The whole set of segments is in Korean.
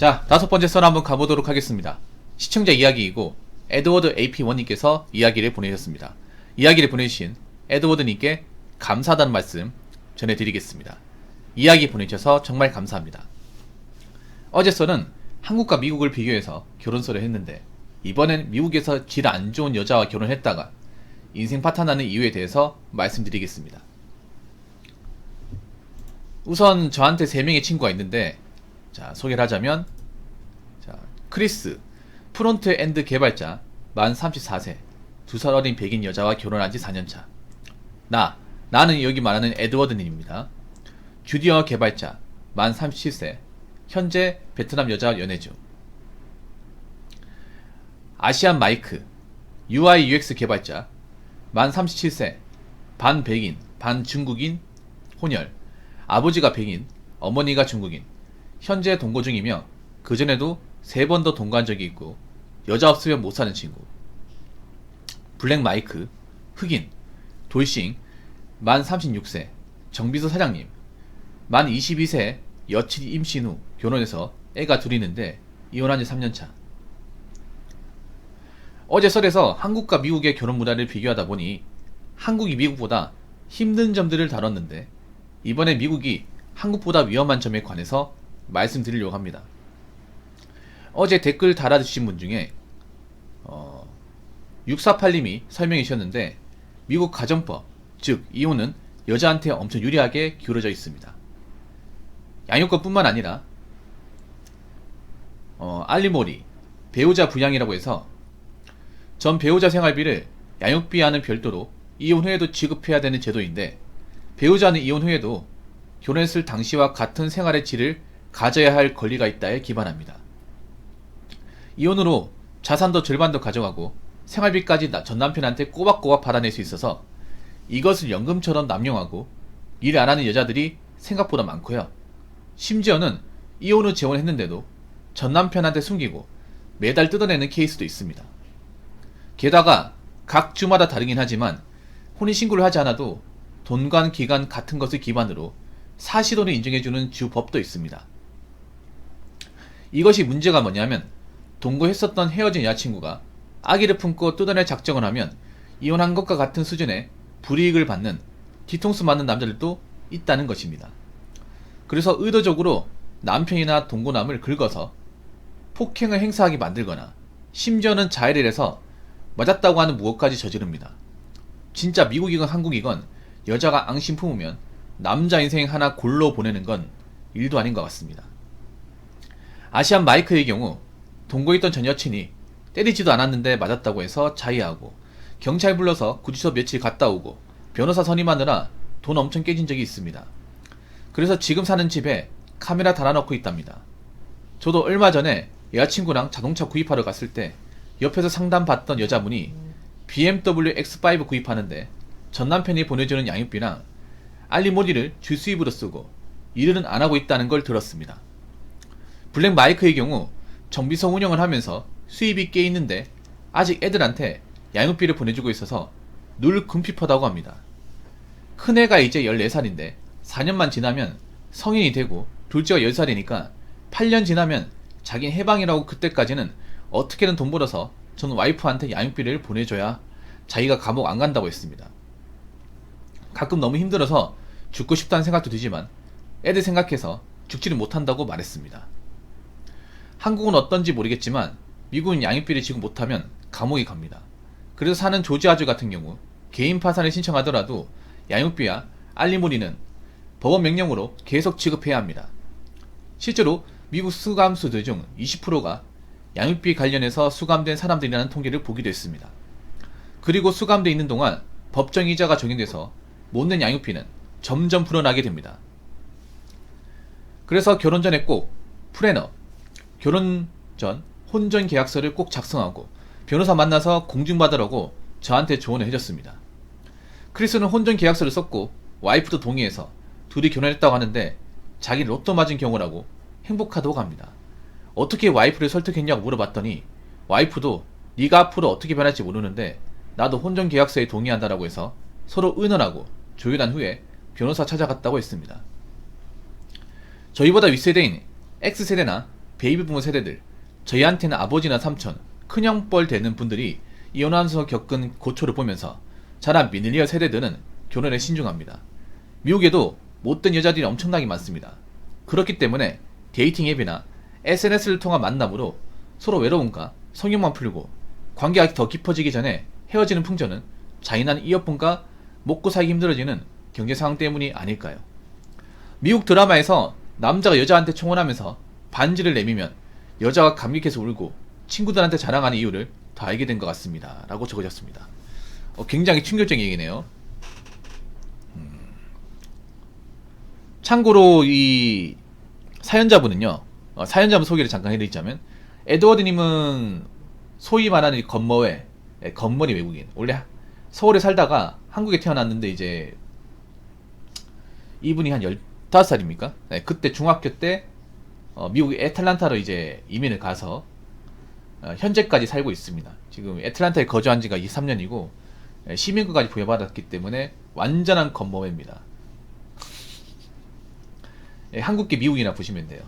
자, 다섯 번째 썰 한번 가보도록 하겠습니다. 시청자 이야기이고 에드워드 AP1님께서 이야기를 보내셨습니다. 이야기를 보내주신 에드워드님께 감사하다는 말씀 전해드리겠습니다. 이야기 보내주셔서 정말 감사합니다. 어제 썰은 한국과 미국을 비교해서 결혼설을 했는데 이번엔 미국에서 질 안 좋은 여자와 결혼했다가 인생 파탄나는 이유에 대해서 말씀드리겠습니다. 우선 저한테 3명의 친구가 있는데, 자, 소개를 하자면, 자, 크리스, 프론트엔드 개발자, 만 34세, 2살 어린 백인 여자와 결혼한 지 4년차. 나는 여기 말하는 에드워드님입니다. 주디어 개발자, 만 37세, 현재 베트남 여자 연애 중. 아시안 마이크, UI UX 개발자, 만 37세, 반 백인, 반 중국인, 혼혈, 아버지가 백인, 어머니가 중국인, 현재 동거 중이며 그전에도 3번 더 동거한 적이 있고 여자 없으면 못 사는 친구. 블랙 마이크, 흑인, 돌싱, 만 36세, 정비소 사장님, 만 22세, 여친 임신 후 결혼해서 애가 둘 있는데 이혼한 지 3년차. 어제 썰에서 한국과 미국의 결혼 문화를 비교하다 보니 한국이 미국보다 힘든 점들을 다뤘는데 이번에 미국이 한국보다 위험한 점에 관해서 말씀드리려고 합니다. 어제 댓글 달아주신 분 중에 648님이 설명해 주셨는데 미국 가정법, 즉 이혼은 여자한테 엄청 유리하게 기울어져 있습니다. 양육권 뿐만 아니라 알리모리, 배우자 부양이라고 해서 전 배우자 생활비를 양육비와는 별도로 이혼 후에도 지급해야 되는 제도인데 배우자는 이혼 후에도 결혼했을 당시와 같은 생활의 질을 가져야 할 권리가 있다에 기반합니다. 이혼으로 자산도 절반도 가져가고 생활비까지 전 남편한테 꼬박꼬박 받아낼 수 있어서 이것을 연금처럼 남용하고 일 안 하는 여자들이 생각보다 많고요. 심지어는 이혼 후 재혼했는데도 전 남편한테 숨기고 매달 뜯어내는 케이스도 있습니다. 게다가 각 주마다 다르긴 하지만 혼인신고를 하지 않아도 돈관 기간 같은 것을 기반으로 사실혼을 인정해주는 주 법도 있습니다. 이것이 문제가 뭐냐면 동거했었던 헤어진 여자친구가 아기를 품고 뜯어낼 작정을 하면 이혼한 것과 같은 수준의 불이익을 받는 뒤통수 맞는 남자들도 있다는 것입니다. 그래서 의도적으로 남편이나 동거남을 긁어서 폭행을 행사하게 만들거나 심지어는 자해를 해서 맞았다고 하는 무엇까지 저지릅니다. 진짜 미국이건 한국이건 여자가 앙심 품으면 남자 인생 하나 골로 보내는 건 일도 아닌 것 같습니다. 아시안 마이크의 경우 동거했던 전 여친이 때리지도 않았는데 맞았다고 해서 자해하고 경찰 불러서 구치소 며칠 갔다 오고 변호사 선임하느라 돈 엄청 깨진 적이 있습니다. 그래서 지금 사는 집에 카메라 달아놓고 있답니다. 저도 얼마 전에 여자친구랑 자동차 구입하러 갔을 때 옆에서 상담받던 여자분이 BMW X5 구입하는데 전 남편이 보내주는 양육비랑 알리모리를 주 수입으로 쓰고 일은 안 하고 있다는 걸 들었습니다. 블랙 마이크의 경우 정비소 운영을 하면서 수입이 꽤 있는데 아직 애들한테 양육비를 보내주고 있어서 늘 금피퍼다고 합니다. 큰애가 이제 14살인데 4년만 지나면 성인이 되고 둘째가 10살이니까 8년 지나면 자긴 해방이라고 그때까지는 어떻게든 돈 벌어서 전 와이프한테 양육비를 보내줘야 자기가 감옥 안 간다고 했습니다. 가끔 너무 힘들어서 죽고 싶다는 생각도 들지만 애들 생각해서 죽지를 못한다고 말했습니다. 한국은 어떤지 모르겠지만 미국은 양육비를 지급 못하면 감옥에 갑니다. 그래서 사는 조지아주 같은 경우 개인 파산을 신청하더라도 양육비와 알리모리는 법원 명령으로 계속 지급해야 합니다. 실제로 미국 수감수들 중 20%가 양육비 관련해서 수감된 사람들이라는 통계를 보기도 했습니다. 그리고 수감돼 있는 동안 법정 이자가 적용돼서 못 낸 양육비는 점점 불어나게 됩니다. 그래서 결혼 전에 꼭 프레너, 결혼 전 혼전 계약서를 꼭 작성하고 변호사 만나서 공증받으라고 저한테 조언을 해줬습니다. 크리스는 혼전 계약서를 썼고 와이프도 동의해서 둘이 결혼했다고 하는데 자기 로또 맞은 경우라고 행복하다고 합니다. 어떻게 와이프를 설득했냐고 물어봤더니 와이프도 네가 앞으로 어떻게 변할지 모르는데 나도 혼전 계약서에 동의한다라고 해서 서로 의논하고 조율한 후에 변호사 찾아갔다고 했습니다. 저희보다 윗세대인 X세대나 베이비 부모 세대들, 저희한테는 아버지나 삼촌, 큰형뻘 되는 분들이 이혼하면서 겪은 고초를 보면서 자란 밀레니얼 세대들은 결혼에 신중합니다. 미국에도 못된 여자들이 엄청나게 많습니다. 그렇기 때문에 데이팅 앱이나 SNS를 통한 만남으로 서로 외로움과 성욕만 풀고 관계가 더 깊어지기 전에 헤어지는 풍조는 잔인한 이어폰과 먹고 살기 힘들어지는 경제 상황 때문이 아닐까요? 미국 드라마에서 남자가 여자한테 청혼하면서 반지를 내미면 여자가 감격해서 울고 친구들한테 자랑하는 이유를 더 알게 된 것 같습니다. 라고 적어졌습니다. 굉장히 충격적인 얘기네요. 참고로 이 사연자분은요, 사연자분 소개를 잠깐 해드리자면, 에드워드님은 소위 말하는 건머외, 건머리 외국인. 원래 서울에 살다가 한국에 태어났는데, 이제 이분이 한 15살입니까? 네, 그때 중학교 때 미국 애틀란타로 이제 이민을 가서 현재까지 살고 있습니다. 지금 애틀란타에 거주한 지가 23년이고 시민권까지 부여받았기 때문에 완전한 건머외입니다. 한국계 미국이나 보시면 돼요.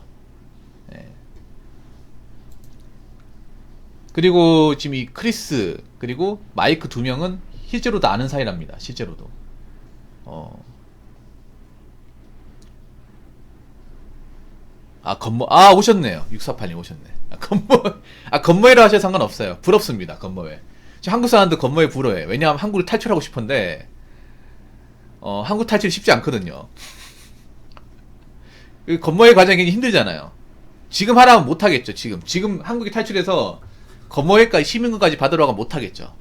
그리고 지금 이 크리스 그리고 마이크 두 명은 실제로도 아는 사이랍니다. 실제로도. 오셨네요. 6482 오셨네. 건머회라 하셔도 상관없어요. 부럽습니다. 건머회. 지금 한국 사람들 건머회 부러워요. 왜냐하면 한국을 탈출하고 싶은데, 한국 탈출이 쉽지 않거든요. 건머회 과정이 힘들잖아요. 지금 하라면 못하겠죠. 지금 한국에 탈출해서 건머회까지 시민권까지 받으러 가면 못하겠죠.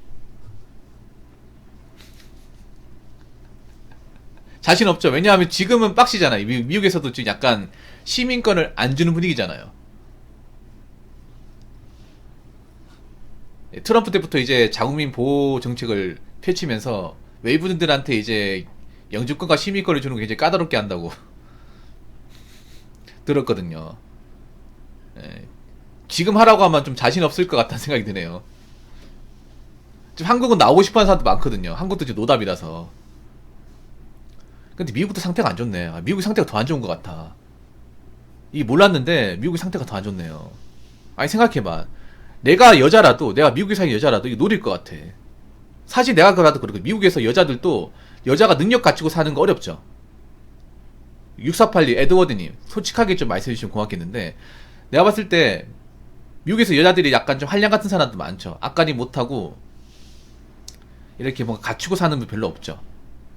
자신 없죠. 왜냐하면 지금은 빡시잖아요. 미국에서도 지금 약간 시민권을 안 주는 분위기잖아요. 트럼프 때부터 이제 자국민 보호 정책을 펼치면서 외부인들한테 이제 영주권과 시민권을 주는 게 굉장히 까다롭게 한다고 들었거든요. 지금 하라고 하면 좀 자신 없을 것 같다는 생각이 드네요. 지금 한국은 나오고 싶어하는 사람도 많거든요. 한국도 지금 노답이라서. 근데 미국도 상태가 안 좋네. 미국 상태가 더 안 좋은 것 같아. 이게 몰랐는데 미국의 상태가 더 안 좋네요. 아니 생각해봐. 내가 미국에 사는 여자라도 이거 노릴 것 같아. 사실 내가 그래도 그렇고 미국에서 여자들도 여자가 능력 갖추고 사는 거 어렵죠. 6482 에드워드님 솔직하게 좀 말씀해주시면 고맙겠는데, 내가 봤을 때 미국에서 여자들이 약간 좀 한량 같은 사람도 많죠. 악간이 못하고 이렇게 뭔가 갖추고 사는 분 별로 없죠.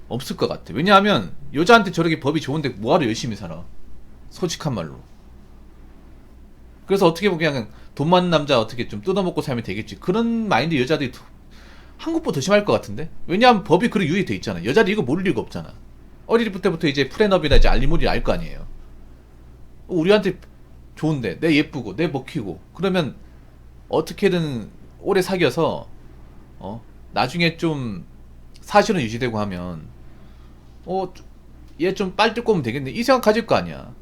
없을 것 같아. 왜냐하면 여자한테 저렇게 법이 좋은데 뭐하러 열심히 살아. 솔직한 말로. 그래서 어떻게 보면 그냥 돈 많은 남자 어떻게 좀 뜯어먹고 살면 되겠지. 그런 마인드 여자들이 한국보다 더 심할 것 같은데? 왜냐하면 법이 그렇게 유예돼 있잖아. 여자들이 이거 모를 리가 없잖아. 어릴 때부터 이제 프레너비나 이제 알리모리를 알 거 아니에요. 우리한테 좋은데, 내 예쁘고, 내 먹히고, 그러면 어떻게든 오래 사귀어서, 나중에 좀 사실은 유지되고 하면, 얘 좀 빨리 뜯고 오면 되겠네. 이 생각 가질 거 아니야.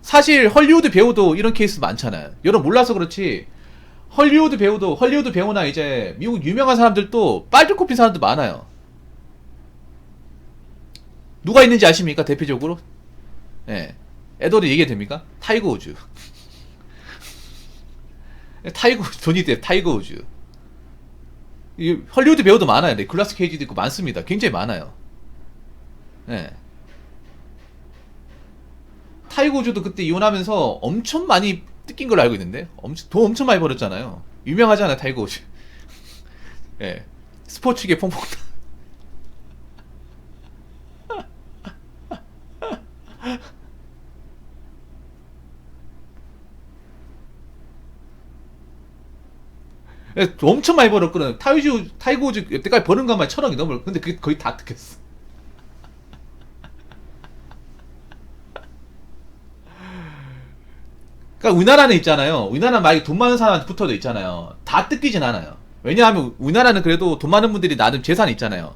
사실 헐리우드 배우도 이런 케이스 많잖아요. 여러분 몰라서 그렇지, 헐리우드 배우나 이제 미국 유명한 사람들도 빨리 꼽힌 사람도 많아요. 누가 있는지 아십니까? 대표적으로? 예. 에드워드 얘기해도 됩니까? 타이거 우즈. 돈이 돼, 타이거 우즈. 헐리우드 배우도 많아요. 니콜라스 케이지도 있고 많습니다. 굉장히 많아요. 예. 타이거 우즈도 그때 이혼하면서 엄청 많이 뜯긴 걸로 알고 있는데, 돈 엄청 많이 벌었잖아요. 유명하잖아요, 타이거 우즈. 예. 스포츠계 퐁퐁. 엄청 많이 벌었거든. 타이거 우즈 여태까지 버는 것만 1,000억이 넘어. 근데 그게 거의 다 뜯겼어. 그러니까 우리나라는 있잖아요. 우리나라는 만약에 돈 많은 사람한테 붙어도 있잖아요. 다 뜯기진 않아요. 왜냐하면 우리나라는 그래도 돈 많은 분들이 나름 재산이 있잖아요.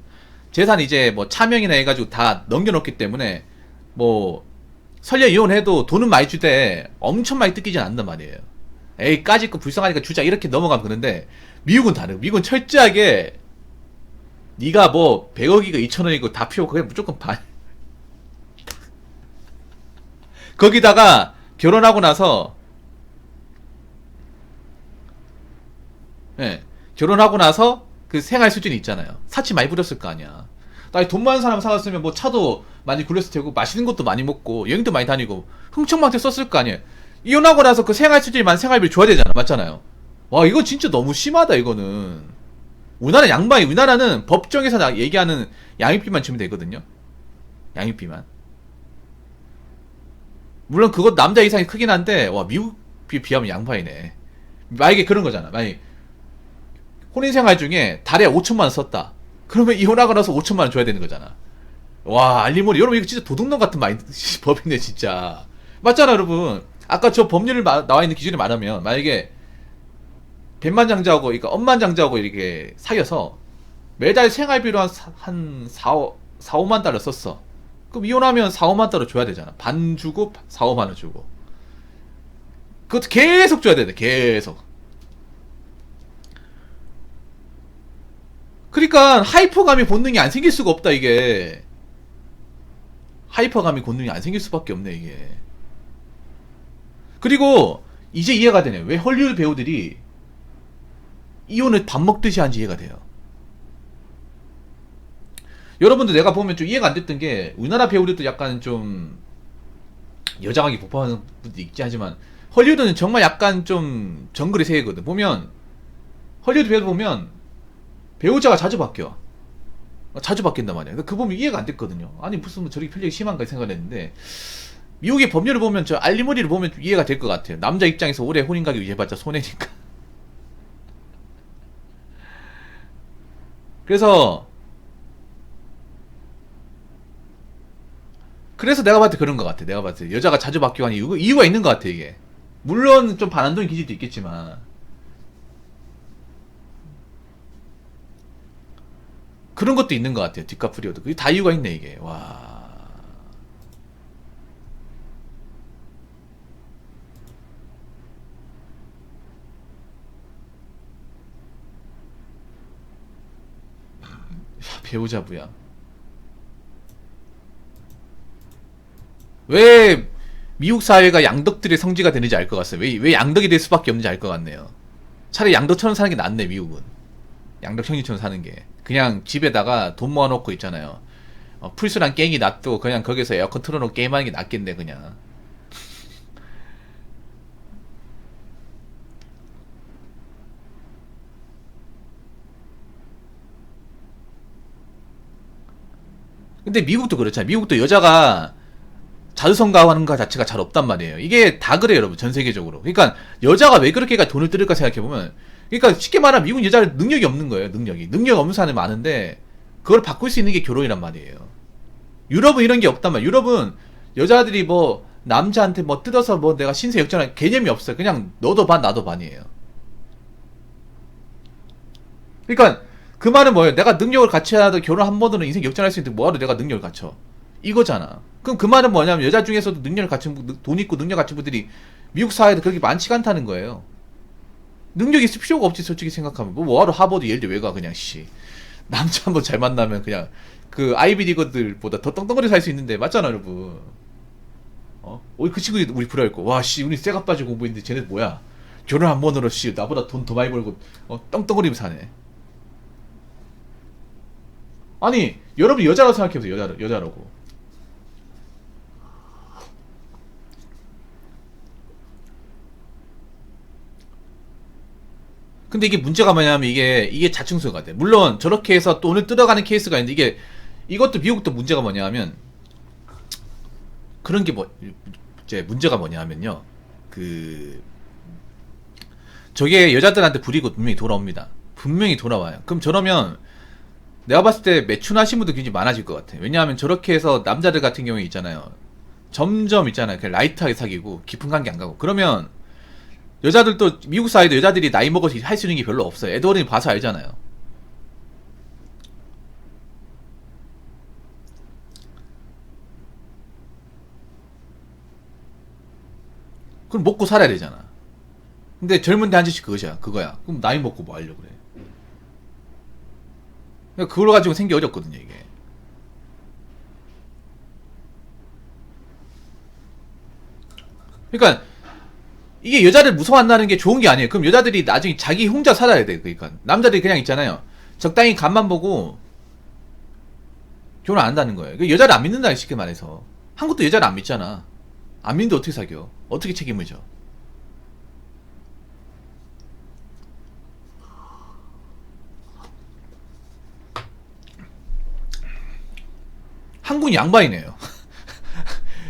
재산 이제 뭐 차명이나 해가지고 다 넘겨놓기 때문에 뭐 설령 이혼해도 돈은 많이 주되 엄청 많이 뜯기진 않는단 말이에요. 에이 까짓 거 불쌍하니까 주자 이렇게 넘어가면 그런데, 미국은 다르고, 미국은 철저하게 네가 뭐 100억이고 2천억이고 다 피우고 그냥 무조건 반. 거기다가 결혼하고 나서 예. 결혼하고 나서 그 생활 수준이 있잖아요. 사치 많이 부렸을 거 아니야. 나이 돈 많은 사람 살았으면 뭐 차도 많이 굴렸을 테고 맛있는 것도 많이 먹고 여행도 많이 다니고 흥청망청 썼을 거 아니에요. 이혼하고 나서 그 생활 수준이 많은 생활비를 줘야 되잖아. 맞잖아요. 와, 이거 진짜 너무 심하다, 이거는. 우리나라는 법정에서 얘기하는 양육비만 주면 되거든요. 양육비만. 물론 그것 남자 이상이 크긴 한데, 와, 미국 비하면 양반이네. 만약에 그런 거잖아. 만약에 혼인생활 중에 달에 5천만 원 썼다. 그러면 이혼하고 나서 5천만 원 줘야 되는 거잖아. 와, 알리모리. 여러분, 이거 진짜 도둑놈 같은 법이네, 진짜. 맞잖아, 여러분. 아까 저 법률을 나와 있는 기준에 말하면, 만약에 백만장자하고, 그러니까 억만장자하고 이렇게 사귀어서 매달 생활비로 한 4, 5만 달러 썼어. 그럼 이혼하면 4, 5만 달러 줘야 되잖아. 반 주고 4, 5만 원 주고. 그것도 계속 줘야 되네, 계속. 그러니까 하이퍼감이 본능이 안 생길 수가 없다, 이게. 하이퍼감이 본능이 안 생길 수밖에 없네, 이게. 그리고 이제 이해가 되네. 왜 헐리우드 배우들이 이혼을 밥 먹듯이 한지 이해가 돼요. 여러분들 내가 보면 좀 이해가 안 됐던 게, 우리나라 배우들도 약간 좀 여장하게 복잡하는 분도 있지 하지만 헐리우드는 정말 약간 좀 정글의 세계거든. 보면 헐리우드 배우들 보면 배우자가 자주 바뀌어. 자주 바뀐단 말이야. 그 보면 이해가 안 됐거든요. 아니 무슨 뭐 저렇게 편력이 심한가 생각했는데, 미국의 법률을 보면 저 알리모리를 보면 좀 이해가 될 것 같아요. 남자 입장에서 오래 혼인가격 유지해봤자 손해니까. 그래서 내가 봤을 때 그런 것 같아. 내가 봤을 때 여자가 자주 바뀌고 하는 이유가 있는 것 같아, 이게. 물론 좀 반환적인 기질도 있겠지만 그런 것도 있는 것 같아요. 디카프리오도. 그게 다 이유가 있네, 이게. 와. 배우자 부양. 왜 미국 사회가 양덕들의 성지가 되는지 알 것 같아요. 왜 양덕이 될 수밖에 없는지 알 것 같네요. 차라리 양덕처럼 사는 게 낫네, 미국은. 양덕 형님처럼 사는 게. 그냥 집에다가 돈 모아놓고 있잖아요. 풀스랑 게임이 놔두고 그냥 거기서 에어컨 틀어놓고 게임하는 게 낫겠네, 그냥. 근데 미국도 그렇잖아요. 미국도 여자가 자주성가하는 것 자체가 잘 없단 말이에요. 이게 다 그래요, 여러분. 전 세계적으로. 그러니까 여자가 왜 그렇게 돈을 들을까 생각해보면, 그러니까 쉽게 말하면 미국 여자는 능력이 없는 거예요. 능력 없는 사람이 많은데 그걸 바꿀 수 있는 게 결혼이란 말이에요. 유럽은 이런 게 없단 말이에요. 유럽은 여자들이 뭐 남자한테 뭐 뜯어서 뭐 내가 신세 역전할 개념이 없어요. 그냥 너도 반 나도 반이에요. 그러니까 그 말은 뭐예요? 내가 능력을 갖춰야 결혼 한 번으로 인생 역전할 수 있는데 뭐하러 내가 능력을 갖춰? 이거잖아. 그럼 그 말은 뭐냐면 여자 중에서도 능력을 갖춘 돈 있고 능력 갖춘 분들이 미국 사회에도 그렇게 많지가 않다는 거예요. 능력이 있을 필요가 없지, 솔직히 생각하면. 뭐하러 하버드 예일대 왜 가, 그냥, 씨. 남자 한번 잘 만나면 그냥, 그, 아이비리거들보다 더 떵떵거리 살 수 있는데, 맞잖아, 여러분. 그 친구 우리 부러워했고, 와, 씨, 우리 쇠가 빠지고 공부했는데, 쟤네 뭐야. 결혼 한 번으로, 씨, 나보다 돈 더 많이 벌고, 떵떵거리면 사네. 아니, 여러분 여자라고 생각해보세요, 여자라고. 근데 이게 문제가 뭐냐면 이게 자충수가 돼. 물론 저렇게 해서 돈을 뜯어가는 케이스가 있는데 이것도 미국도 문제가 뭐냐면 그런 게 이제 문제가 뭐냐면요. 그 저게 여자들한테 불이익은 분명히 돌아옵니다. 분명히 돌아와요. 그럼 저러면 내가 봤을 때 매춘하신 분도 굉장히 많아질 것 같아. 왜냐하면 저렇게 해서 남자들 같은 경우에 있잖아요. 점점 있잖아요. 그냥 라이트하게 사귀고 깊은 관계 안 가고. 그러면 여자들도 미국 사회도 여자들이 나이 먹어서 할 수 있는 게 별로 없어요. 에드워드니 봐서 알잖아요. 그럼 먹고 살아야 되잖아. 근데 젊은데 한 짓이 그거야. 그럼 나이 먹고 뭐 하려고 그래. 그러니까 그걸 가지고 생기 어렵거든요, 이게. 그러니까 이게 여자를 무서워한다는 게 좋은 게 아니에요. 그럼 여자들이 나중에 자기 혼자 살아야 돼. 그러니까 남자들이 그냥 있잖아요. 적당히 간만 보고 결혼 안 한다는 거예요. 여자를 안 믿는다, 쉽게 말해서. 한국도 여자를 안 믿잖아. 안 믿는데 어떻게 사겨? 어떻게 책임을 져? 한국은 양반이네요.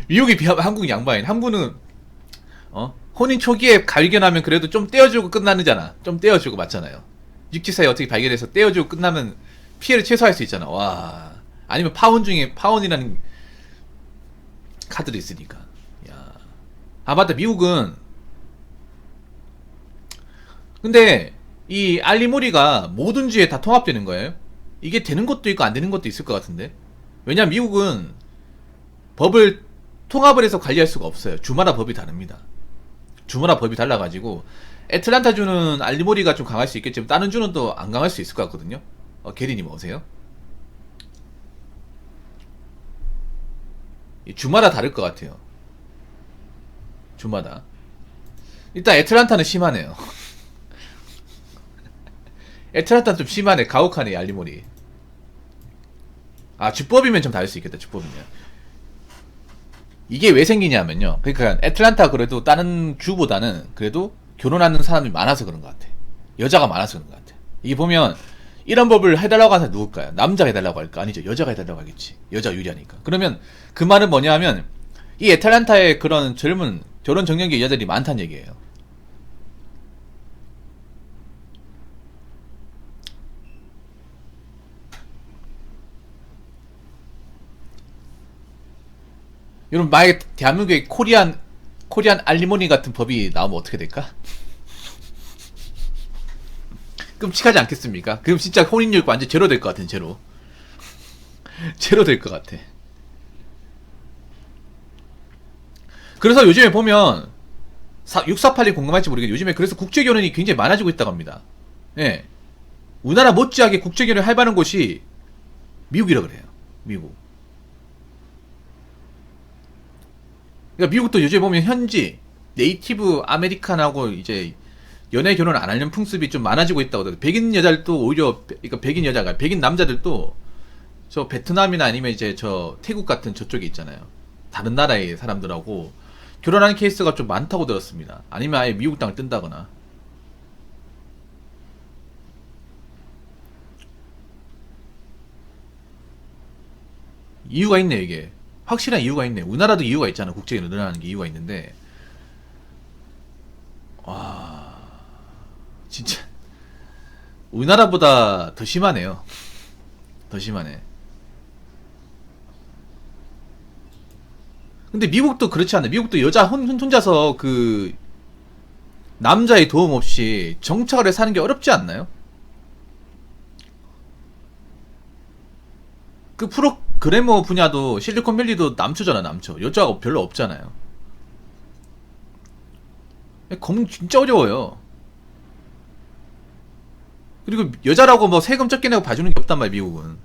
미국에 비하면 한국은 양반이네. 한국은 혼인 초기에 발견하면 그래도 좀 떼어주고 끝나는잖아. 좀 떼어주고 맞잖아요. 육지사에 어떻게 발견해서 떼어주고 끝나면 피해를 최소화할 수 있잖아. 와. 아니면 파혼 중에 파혼이라는 카드도 있으니까. 야. 아 맞다. 미국은 근데 이 알리모리가 모든 주에 다 통합되는 거예요. 이게 되는 것도 있고 안 되는 것도 있을 것 같은데. 왜냐면 미국은 법을 통합을 해서 관리할 수가 없어요. 주마다 법이 다릅니다. 주마다 법이 달라가지고 애틀란타 주는 알리모리가 좀 강할 수 있겠지만 다른 주는 또 안 강할 수 있을 것 같거든요. 게리님 오세요. 주마다 다를 것 같아요. 주마다. 일단 애틀란타는 심하네요. 애틀란타는 좀 심하네. 가혹하네, 알리모리. 아, 주법이면 좀 다를 수 있겠다, 주법이면. 이게 왜 생기냐면요. 그러니까 애틀란타 그래도 다른 주보다는 그래도 결혼하는 사람이 많아서 그런 것 같아. 여자가 많아서 그런 것 같아. 이게 보면 이런 법을 해달라고 하는 사람 누굴까요? 남자가 해달라고 할까? 아니죠. 여자가 해달라고 하겠지. 여자가 유리하니까. 그러면 그 말은 뭐냐 하면 이 애틀란타에 그런 젊은 결혼 정년기 여자들이 많다는 얘기예요. 여러분 만약에 대한민국에 코리안 알리모니 같은 법이 나오면 어떻게 될까? 끔찍하지 않겠습니까? 그럼 진짜 혼인율 완전 제로 될 것 같은 제로. 제로 될 것 같아. 그래서 요즘에 보면 6482 공감할지 모르겠는데 요즘에 그래서 국제결혼이 굉장히 많아지고 있다고 합니다. 예. 우리나라 못지않게 국제결혼 해바는 곳이 미국이라 그래요. 미국. 그러니까 미국도 요즘에 보면 현지 네이티브 아메리칸하고 이제 연애 결혼 안 하려는 풍습이 좀 많아지고 있다고 하더라고요. 백인 여자들도 오히려 그러니까 백인 여자가 백인 남자들도 저 베트남이나 아니면 이제 저 태국 같은 저쪽에 있잖아요. 다른 나라의 사람들하고 결혼하는 케이스가 좀 많다고 들었습니다. 아니면 아예 미국 땅을 뜬다거나. 이유가 있네 이게. 확실한 이유가 있네. 우리나라도 이유가 있잖아. 국제결혼 늘어나는 게 이유가 있는데 와 진짜 우리나라보다 더 심하네요. 더 심하네. 근데 미국도 그렇지 않아요. 미국도 여자 혼자서 그 남자의 도움 없이 정착을 해 사는 게 어렵지 않나요? 그 프로그래머 분야도 실리콘밸리도 남초잖아 남초. 여자가 별로 없잖아요. 검 진짜 어려워요. 그리고 여자라고 뭐 세금 적게 내고 봐주는 게 없단 말이야 미국은.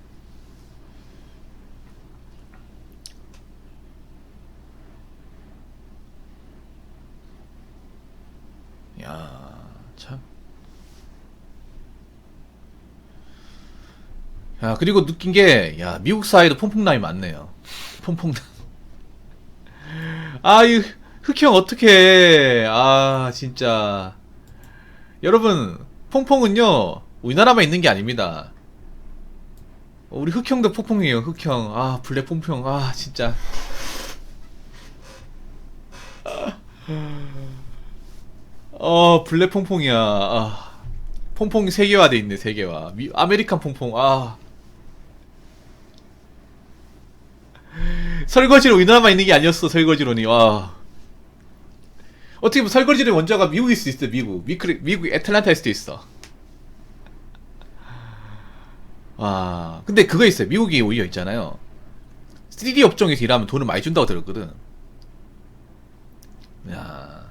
야 참. 야 그리고 느낀 게 야 미국 사회도 퐁퐁남이 많네요. 퐁퐁남. 아이 흑형 어떡해. 아 진짜. 여러분 퐁퐁은요 우리나라만 있는 게 아닙니다. 우리 흑형도 퐁퐁이에요. 흑형. 아 블랙 퐁퐁. 아 진짜. 블랙 퐁퐁이야. 아, 퐁퐁 세계화돼 있네 세계화. 아메리칸 퐁퐁. 아 설거지로 우리나라만 있는 게 아니었어. 설거지론이. 와. 어떻게 보면 설거지의 원조가 미국일 수 있어. 미국 애틀란타일 수도 있어. 와. 근데 그거 있어요. 미국이 오히려 있잖아요. 3D 업종에서 일하면 돈을 많이 준다고 들었거든. 야.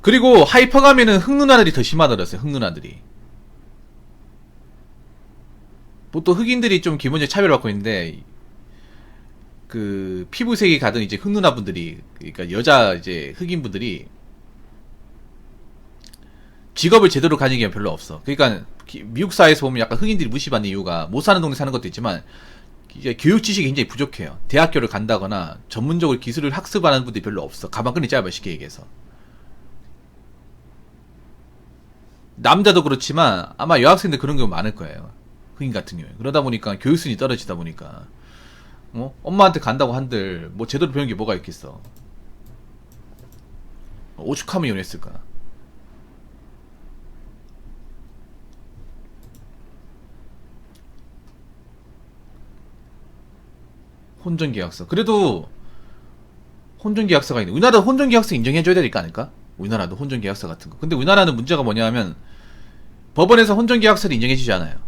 그리고 하이퍼 가면은 흑 누나들이 더 심하더라고요. 흑 누나들이. 보통 흑인들이 좀 기본적으로 차별받고 있는데 그 피부색이 가든 이제 흑 누나분들이, 그러니까 여자 이제 흑인분들이 직업을 제대로 가진 게 별로 없어. 그러니까 미국 사회에서 보면 약간 흑인들이 무시받는 이유가 못 사는 동네 사는 것도 있지만 이제 교육 지식이 굉장히 부족해요. 대학교를 간다거나 전문적으로 기술을 학습하는 분들이 별로 없어. 가방끈이 짧아, 쉽게 얘기해서. 남자도 그렇지만 아마 여학생들 그런 경우 많을 거예요. 흑인 같은 경우에. 그러다 보니까 교육순이 떨어지다 보니까 엄마한테 간다고 한들 뭐 제대로 배운 게 뭐가 있겠어. 오죽하면 이혼했을까. 혼전계약서. 그래도 혼전계약서가 있네. 우리나라도 혼전계약서 인정해줘야 되니까 않을까? 우리나라도 혼전계약서 같은 거. 근데 우리나라는 문제가 뭐냐면 법원에서 혼전계약서를 인정해주지 않아요.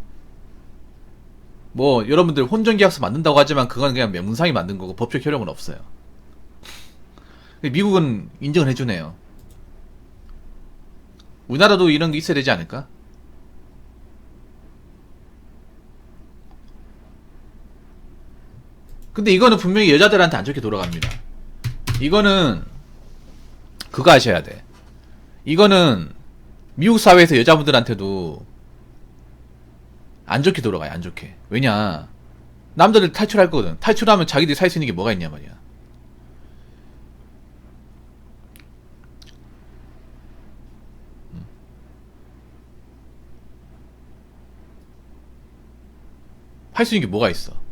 뭐 여러분들 혼전계약서 만든다고 하지만 그건 그냥 명문상이 만든 거고 법적 효력은 없어요. 미국은 인정을 해주네요. 우리나라도 이런 게 있어야 되지 않을까? 근데 이거는 분명히 여자들한테 안 좋게 돌아갑니다. 이거는 그거 아셔야 돼. 이거는 미국 사회에서 여자분들한테도 안 좋게 돌아가요. 안 좋게. 왜냐, 남자들 탈출할 거거든. 탈출하면 자기들이 살 수 있는 게 뭐가 있냐 말이야. 할 수 있는 게 뭐가 있어.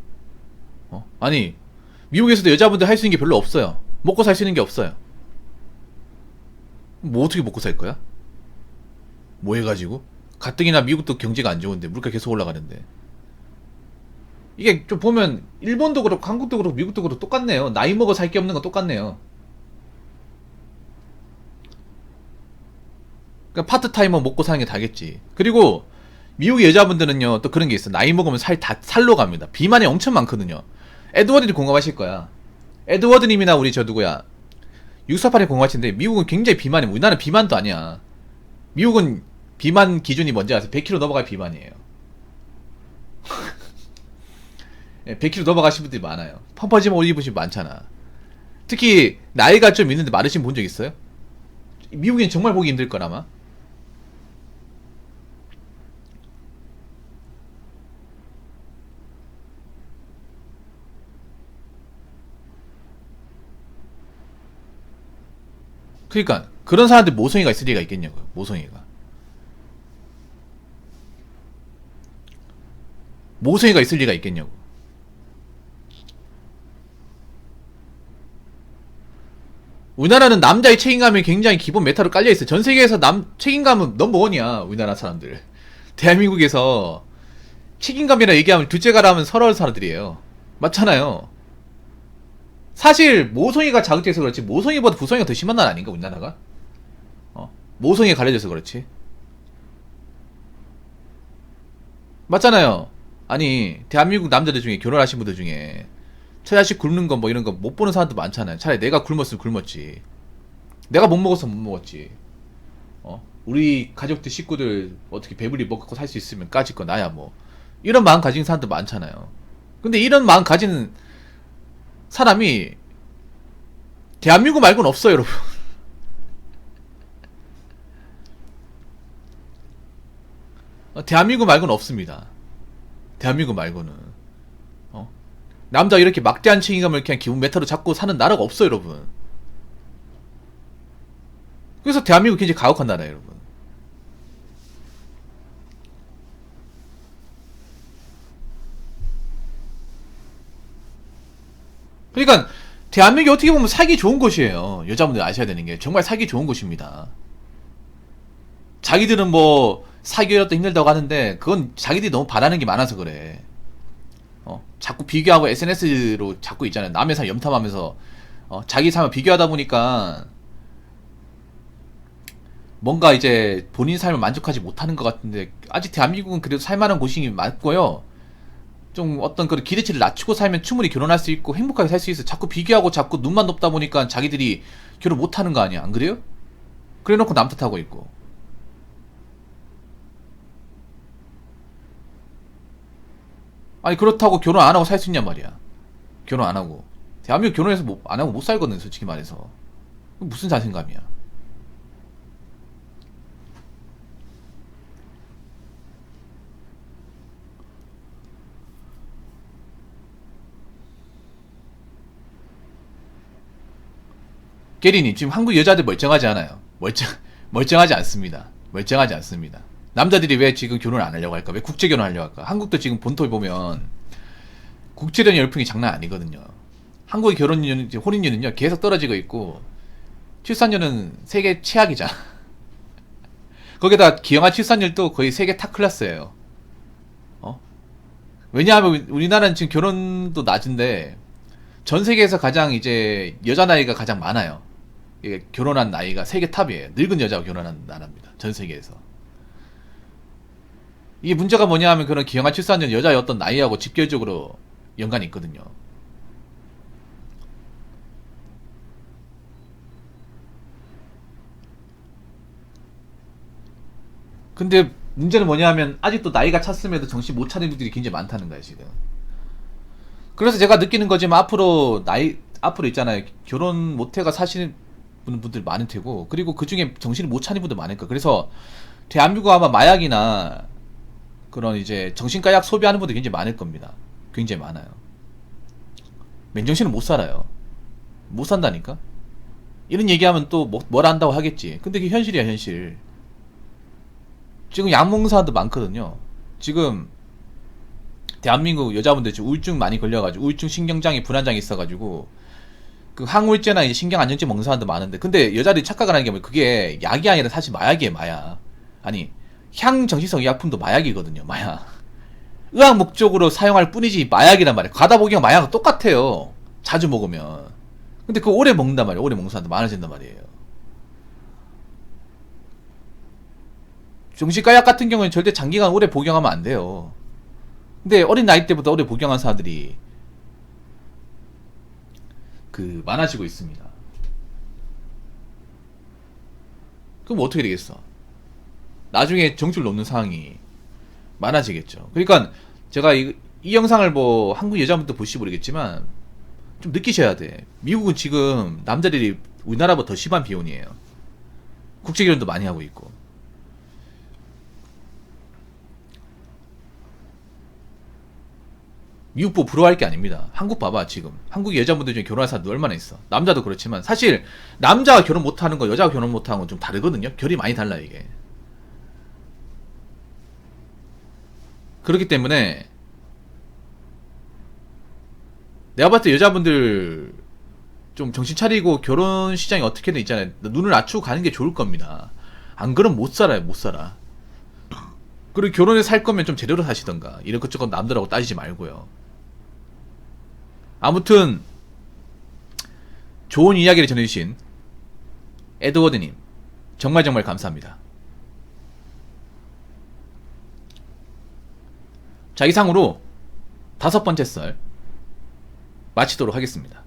아니, 미국에서도 여자분들 할 수 있는 게 별로 없어요. 먹고 살 수 있는 게 없어요. 뭐 어떻게 먹고 살 거야? 뭐 해가지고? 가뜩이나 미국도 경제가 안 좋은데 물가 계속 올라가는데. 이게 좀 보면 일본도 그렇고 한국도 그렇고 미국도 그렇고 똑같네요. 나이 먹어 살 게 없는 건 똑같네요. 그러니까 파트타이머 먹고 사는 게 다겠지. 그리고 미국의 여자분들은요 또 그런 게 있어. 나이 먹으면 살로 갑니다. 비만이 엄청 많거든요. 에드워드님 공감하실 거야. 에드워드님이나 우리 저 누구야, 육사판에 공감하시는데 미국은 굉장히 비만이, 우리나라는 비만도 아니야. 미국은 비만 기준이 뭔지 아세요? 100kg 넘어갈 비만이에요. 100kg 넘어가신 분들이 많아요. 펑퍼짐 옷 입으신 분 많잖아. 특히 나이가 좀 있는데 마르신 분 본 적 있어요? 미국인 정말 보기 힘들 거라마. 그러니까 그런 사람들 모성애가 있을 리가 있겠냐고요. 모성애가 있을 리가 있겠냐고. 우리나라는 남자의 책임감이 굉장히 기본 메타로 깔려있어. 전 세계에서 책임감은 넘버원이야. 우리나라 사람들. 대한민국에서 책임감이라 얘기하면 둘째가라 하면 서러운 사람들이에요. 맞잖아요. 사실 모성애가 자극돼서 그렇지 모성애보다 부성애가 더 심한 나라 아닌가 우리나라가? 모성애가 가려져서 그렇지. 맞잖아요. 아니 대한민국 남자들 중에 결혼하신 분들 중에 처자식 굶는 거 뭐 이런 거 못 보는 사람도 많잖아요. 차라리 내가 굶었으면 굶었지, 내가 못 먹었으면 못 먹었지. 우리 가족들 식구들 어떻게 배불리 먹고 살 수 있으면 까짓 거 나야 뭐, 이런 마음 가진 사람도 많잖아요. 근데 이런 마음 가지는 사람이 대한민국 말고는 없어요, 여러분. 대한민국 말고는 없습니다. 대한민국 말고는. 남자 이렇게 막대한 책임감을 그냥 기본 메타로 잡고 사는 나라가 없어요, 여러분. 그래서 대한민국 굉장히 가혹한 나라예요, 여러분. 그러니까 대한민국이 어떻게 보면 살기 좋은 곳이에요. 여자분들 아셔야 되는 게 정말 살기 좋은 곳입니다. 자기들은 뭐 사기라도 힘들다고 하는데 그건 자기들이 너무 바라는 게 많아서 그래. 자꾸 비교하고 SNS로 자꾸 있잖아요. 남의 삶 염탐하면서 자기 삶을 비교하다 보니까 뭔가 이제 본인 삶을 만족하지 못하는 것 같은데, 아직 대한민국은 그래도 살만한 곳이 맞고요. 좀 어떤 그런 기대치를 낮추고 살면 충분히 결혼할 수 있고 행복하게 살 수 있어. 자꾸 비교하고 자꾸 눈만 높다 보니까 자기들이 결혼 못하는 거 아니야, 안 그래요? 그래 놓고 남 탓하고 있고. 아니 그렇다고 결혼 안 하고 살 수 있냔 말이야. 결혼 안 하고. 대한민국 결혼해서 안 하고 못 살거든, 솔직히 말해서. 무슨 자신감이야. 게리님, 지금 한국 여자들 멀쩡하지 않아요. 멀쩡하지 않습니다. 멀쩡하지 않습니다. 남자들이 왜 지금 결혼을 안 하려고 할까? 왜 국제 결혼하려고 할까? 한국도 지금 본토에 보면 국제련 열풍이 장난 아니거든요. 한국의 결혼율, 혼인율은요 계속 떨어지고 있고 출산율은 세계 최악이잖아. 거기다 기형아 출산율도 거의 세계 탑 클래스예요. 어? 왜냐하면 우리나라는 지금 결혼도 낮은데 전 세계에서 가장 이제 여자 나이가 가장 많아요. 이게 결혼한 나이가 세계 탑이에요. 늙은 여자가 결혼한 나라입니다. 전 세계에서. 이게 문제가 뭐냐 하면 그런 기형아 출산율 여자의 어떤 나이하고 직결적으로 연관이 있거든요. 근데 문제는 뭐냐 하면 아직도 나이가 찼음에도 정신 못 차리는 분들이 굉장히 많다는 거예요, 지금. 그래서 제가 느끼는 거지만 앞으로 있잖아요. 결혼 못해가 사시는 분들 많을 테고, 그리고 그 중에 정신을 못 차리는 분들 많을 거예요. 그래서 대한민국 아마 마약이나 그런 이제 정신과 약 소비하는 분들이 굉장히 많을 겁니다. 굉장히 많아요. 맨정신은 못 살아요. 못 산다니까? 이런 얘기하면 또 뭘 한다고 하겠지. 근데 그게 현실이야, 현실. 지금 약 먹는 사람도 많거든요. 지금 대한민국 여자분들 지금 우울증 많이 걸려가지고 우울증 신경장애 불안장애 있어가지고 그 항우울제나 이제 신경안정제 먹는 사람도 많은데 근데 여자들이 착각을 하는 게 뭐 그게 약이 아니라 사실 마약이에요. 마약. 아니 향정신성 의약품도 마약이거든요. 마약. 의학 목적으로 사용할 뿐이지 마약이란 말이에요. 과다복용 마약은 똑같아요. 자주 먹으면. 근데 그거 오래 먹는단 말이에요. 오래 먹는 사람도 많아진단 말이에요. 정신과 약 같은 경우는 절대 장기간 오래 복용하면 안 돼요. 근데 어린 나이 때부터 오래 복용한 사람들이 그 많아지고 있습니다. 그럼 어떻게 되겠어? 나중에 정줄 놓는 상황이 많아지겠죠. 그러니까 제가 이 영상을 뭐 한국 여자분도 보시지 모르겠지만 좀 느끼셔야 돼. 미국은 지금 남자들이 우리나라보다 더 심한 비혼이에요. 국제결혼도 많이 하고 있고. 미국 보고 부러워할 게 아닙니다. 한국 봐봐 지금. 한국 여자분들 중에 결혼할 사람도 얼마나 있어. 남자도 그렇지만 사실 남자가 결혼 못하는 거 여자가 결혼 못하는 건 좀 다르거든요. 결이 많이 달라 이게. 그렇기 때문에 내가 봤을 때 여자분들 좀 정신 차리고 결혼 시장이 어떻게든 있잖아요. 눈을 낮추고 가는 게 좋을 겁니다. 안 그러면 못 살아요. 못 살아. 그리고 결혼해 살 거면 좀 제대로 사시던가. 이런 것저것 남들하고 따지지 말고요. 아무튼 좋은 이야기를 전해주신 에드워드님 정말 정말 감사합니다. 자 이상으로 5번째 썰 마치도록 하겠습니다.